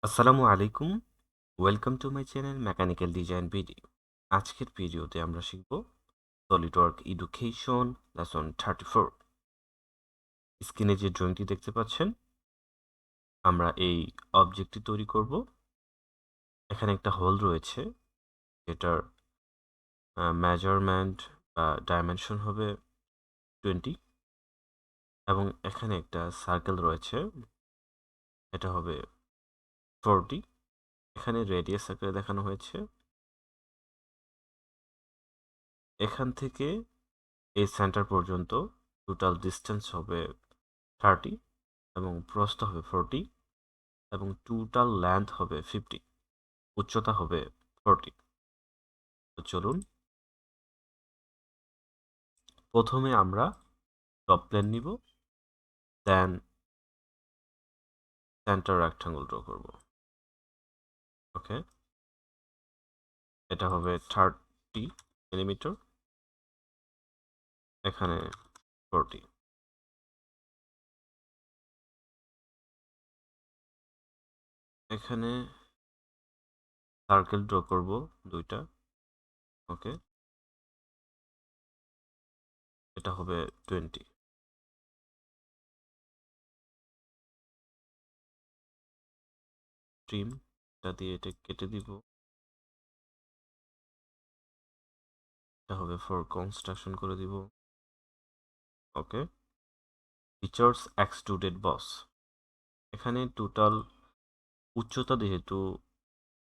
আসসালামু আলাইকুম। Welcome to my channel mechanical design video. আজকের ভিডিওতে আমরা শিখব সলিডওয়ার্ক এডুকেশন লেসন 34। স্ক্রিনে যে ড্রয়িংটি দেখতে পাচ্ছেন, আমরা এই অবজেক্টটি তৈরি করব। এখানে একটা হোল রয়েছে, এটার মেজারমেন্ট বা ডাইমেনশন হবে 20, এবং এখানে একটা সার্কেল রয়েছে, এটা হবে 40। এখানে রেডিয়াস আকারে দেখানো হয়েছে। এখান থেকে এই সেন্টার পর্যন্ত টোটাল ডিস্টেন্স হবে 30, এবং প্রস্থ হবে 40, এবং টোটাল লেন্থ হবে 50, উচ্চতা হবে 40। তো চলুন, প্রথমে আমরা টপ প্লেন নিব, দেন সেন্টার রেক্টাঙ্গল ড্র করব। ওকে, এটা হবে 30 মিলিমিটার, এখানে 40। এখানে সার্কেল ড্র করব দুইটা। ওকে, এটা হবে 20। ট্রিমটা দিয়ে এটা কেটে দিব, এটা হবে ফর কনস্ট্রাকশন করে দিব। ওকে, ফিচার্স এক্সট্রুডেড বস। এখানে টোটাল উচ্চতা যেহেতু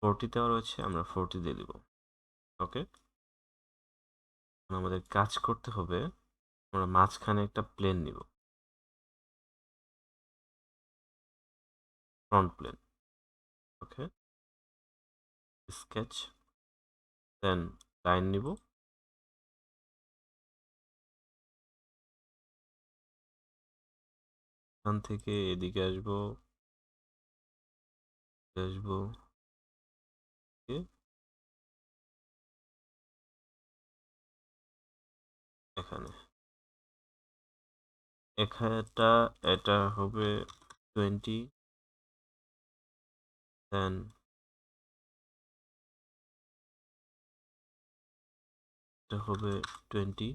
40 দেওয়া রয়েছে, আমরা 40 দিয়ে দিব। ওকে, আমাদের কাজ করতে হবে, আমরা মাঝখানে একটা প্লেন নিব, ফ্রন্ট প্লেন। ওকে, স্কেচ, দেন লাইন নিব, এখান থেকে এদিকে আসবো, আসবো, এখানে এখানটা, এটা হবে 20, দেন এটা হবে 20,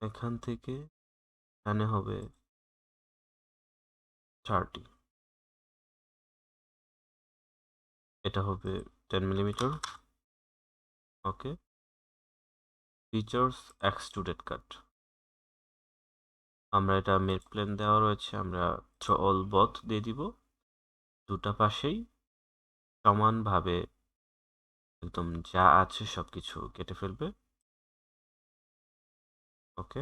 এখান থেকে এখানে হবে 30, এটা হবে 10 মিলিমিটার। ওকে, ফিচার্স এক্সট্রুডেড কাট। আমরা এটা মিড প্লেন দেওয়া রয়েছে, আমরা থ্রো অল বথ দিয়ে দিব, দুটা পাশেই সমানভাবে একদম যা আছে সবকিছু কেটে ফেলবে। ওকে,